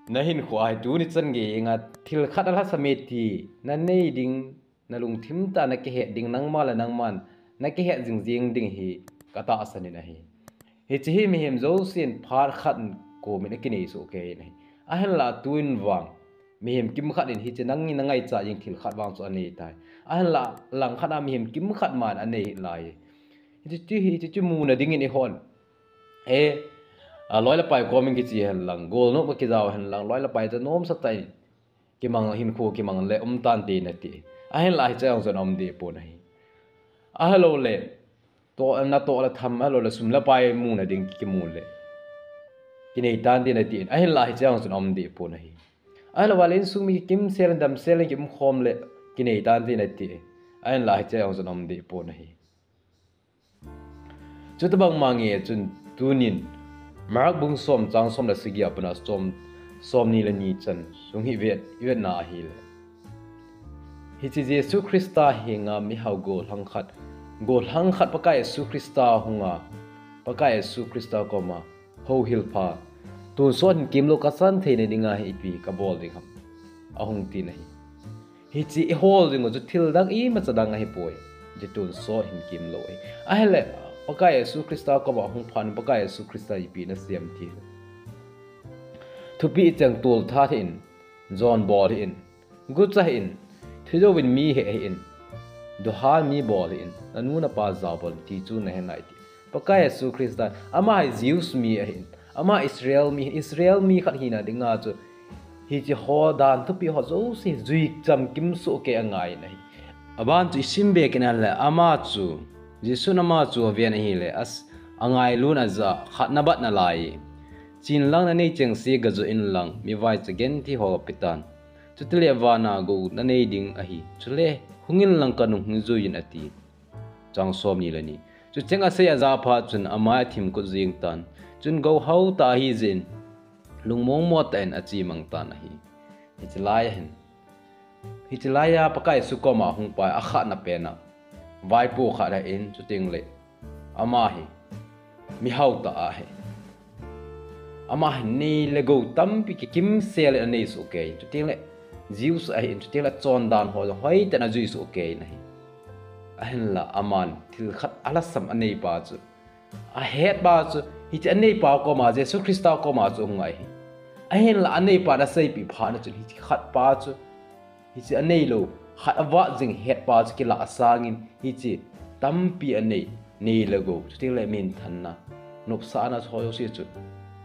na hin khwai tu ni chan ge nga thil khat ala sameti na nei ding na lung thim ta na ke he ding nang mala nang man na ke he jing jing ding hi kata asani na hi chi hi mi hem zo sin phar khat ko mi na ki nei so ke nei a hen la tuin wang mi hem kim khat in hi chenang ni na ngai cha jing thil khat wang so ani tai a hen la lang khat a mi hem kim khat man ani lai hi chi mu na ding in hon loi la pai ko min ki chi hen lang gol no ki jaw hen lang loi la pai ta nom sa tai ki mang hin khu ki mang le tan ti na ti a hen lai cha ong om di po nai a hello le to na to la tham a lo la sum la pai mu na ding ki mu le ki nei tan ti na ti a hen lai cha ong om di po nai a lo walin sum mi kim sel dam sel ki khom le ki nei tan ti na ti a hen lai cha ong om di po nai chu ta bang mangi chun tunin marak bung som chang som la sigi apna som ni la ni chan sung hi vet na hi le hi chi Jesu Christa hinga mi hau gol hang khat pa ka Jesu Christa hunga pa ka Jesu Christa ko ma ho hil pha tu son kim lo ka san the ne dinga hi pi ka bol ding ham ahung ti nahi hi chi hol ding jo thil dang I ma chadang hi poi je tun so hin kim lo a hele pakai Yesu Krista ko ba hung phan pakai Yesu Krista ipi na siam thi thu pi chang tul tha in John bol in good cha in thijo win mi he in do ha mi bol in anu na pa zabol ti chu na he nai ti pakai Yesu Krista ama Zeus mi in ama Israel mi khat hina dinga chu hi chi ho dan thu pi ho zo si zui cham kim su ke angai nai aban chu simbe kenal la ama chu Jesu nama chu avian hi le as angai lun aza khatna bat na lai chin lang na nei cheng si ga zo in lang mi vai chagen thi ho pitan chutile wana go na nei ding a hi chule hungin lang kanu hungzu yin ati chang som ni lani chu chenga se aza pha chun ama thim ko jing tan chun go hau ta hi zin lungmong mo ten achi mang tan hi hichilaya pakai su ko ma hung pa a kha na pe na vai pu kha ra in chu ting le ama hi mi hau ta a he ama ni le go tam pi ki kim sel ani su ke chu ting le jiu su a in chu ting la chon dan ho hoi ta na ju su ke na hi a hen la aman thil khat ala sam ani pa chu a het ba chu hi chi ani pa ko ma Jesu Christa ko ma chu ngai a hen la ani pa da sei pi pha na chu hi khat pa chu hi chi naneilou khat awa jing het pa chu ki la asangin hi chi tampi anei nei lago chuting le min thanna nop sa na choyo si chu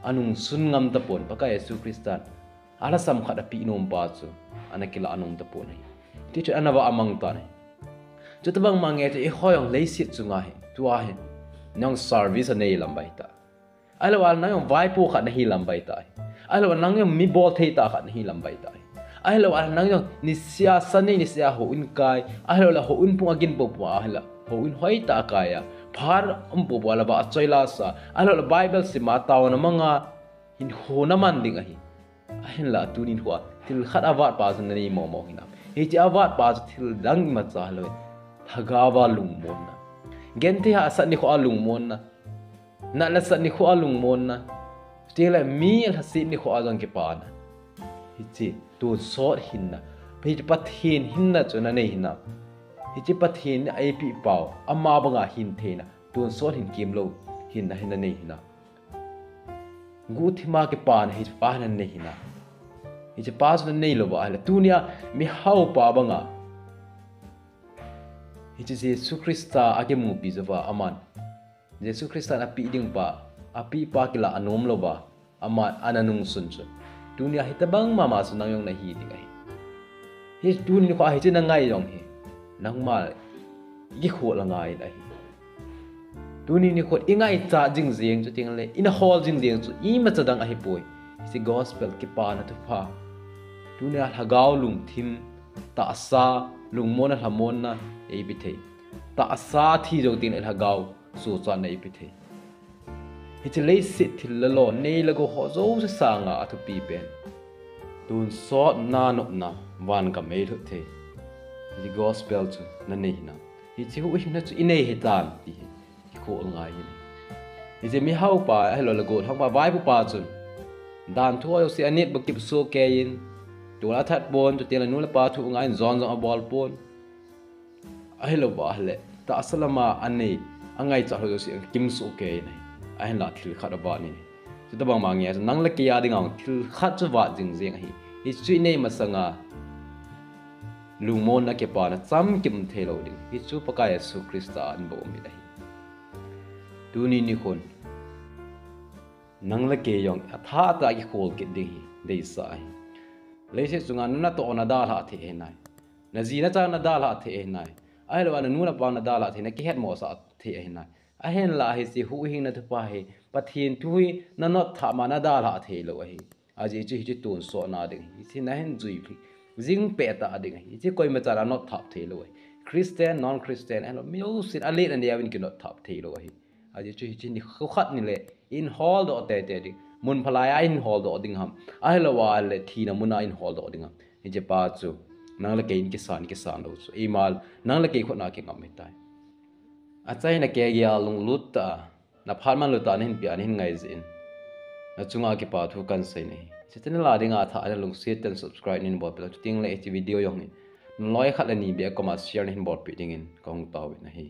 anung sun ngam ta pon pa ka Yesu Kristan ala sam khat pi nom pa chu anakila anung ta pon ti chu anawa amang ta ne chu tabang mange te hoyong Leiset chu nga he tua he nang service anei lambai ta alawal nang vai po khat na hi lambai ta alawal nang mi bol thei ta khat na hi lambai ta alawal nang nisya sanei nisya ho in kai alawal ho un pung agin po po ala ho in hoi ta kaya phar umpo wala ba choila sa alawal Bible si ma taw na mga hin ho naman ding ahi ahin la tunin huwa til khat awat pa san ni mo mo hinam hi chi awat pa til dang ma cha lo thagawa lungmon na gente ha sa ni ko alungmon na la sa ni ko alungmon na tila mi al hasin ni ko azang ke pa na hi chi TONSOT A HINNA hi pathin hinna chuna nei hina hi chi pathin API pau amma banga hin theina TONSOT hin kimlo hinna hinna nei hina gu thima ke pan hi pa na nei hina hi chi pa na nei lo ba hala tunia mi hau pa banga hi chi Jesu Krista age mu pi zawa aman Jesu Krista na pi ding pa api pa kila anom lo ba aman ananung sun chu dunia hitabang mama su nang yong na hi ding ai hi dunia ko ai chen ngai yong hi nang mal gi kho la ngai da hi dunia ni ko ingai cha jing jeng chu ting le in hall jing jeng chu I ma chadang ai poi si gospel ki pa na tu pha dunia hagaw lung thim ta sa lung mon na hamon na ei bi the ta sa thi jong ting le hagaw su cha nei bi the hi chi Leiset thil la lo nei la go ho zo sa sanga athu pi pen TONSOT na no na wan ka mei thu the hi gospel chu na nei na hi chi hu na chu inei he tan ti hi ko ngai ni hi je mi hau pa hello la go thang pa vai pu pa chu ด่านทั่วสิอันนี้บกิบสู้เกยินตัวละทัดบนตัวเตียนนู้นละปาถูกงานจอนอบอลปนไอ้เราบ้าเลยแต่อัศลมาอันนี้อันไงจะเราสิกิมสู้เกยนี่ไอ้หน้าทิลขัดบ้านนี่สุดท้ายบางมาเงี้ยนั่งเล็กยาดิ่งเอาทิลขัดจะว่าจริงจริงไอ้ฮิจุยเนี่ยมาสังอาลุงมอนนักเก็บปานะจำกิมเทโลดิ่งฮิจูปกายสุคริสต์อันบ่มีได้ดูนี่คนนั่งเล็กยองท่าตาอีโคลกิดดิ่งได้สายเลยเสียสุงานนั่นตัวนาดาลาเทเอนายนาจีน่าจะนาดาลาเทเอนายไอ้เราวันนู้นปานาดาลาเทนกิเฮ็ดหมอสาเทเอนายไอ้เห็นลาเฮสิหูหิงนัดปาเฮปะเทียนทุยนั่นนอทามานาดาลาเทโลเฮอาจีจีจีตูนโซนาดิ่งที่นั่นเห็นจุยพลีจิงเปตาดิ่งที่คอยมาจารานอทับเทโลเฮคริสเตียนนอนคริสเตียนไอ้เราไม่รู้สิอะไรนั่นเดียวินกินนอทับเทโลเฮอาจีจีจีนี่เขาขัดนี่เลยอินฮอลดอเตเตดิ่งมุนพลายอินฮอลดอดิ่งฮัมไอ้เราว่าเลยทีน่ะมุนอินฮอลดอดิ่งฮัมนี่จะป้าจูนั่งเล็กอินกิสานเราจูอีมาลนั่งเล็กคนนักเก็งไม่ได้อาจารย์นักเกี่ยวลงลุตตานับพาร์มันลุตตานี่เปียนี่ไงจินนัดจุงอาเก็บป้าทุกกันสินี่เสร็จแล้วลาดิ่งอาท่าอันลงเสียตัน subscribe นี่บอดไปแล้วทิ้งเลยที่วิดีโออย่างนี้น้อยขัดเลยนี่เบียก็มา share นี่บอดไปดิ่งอินกองตาวินะฮี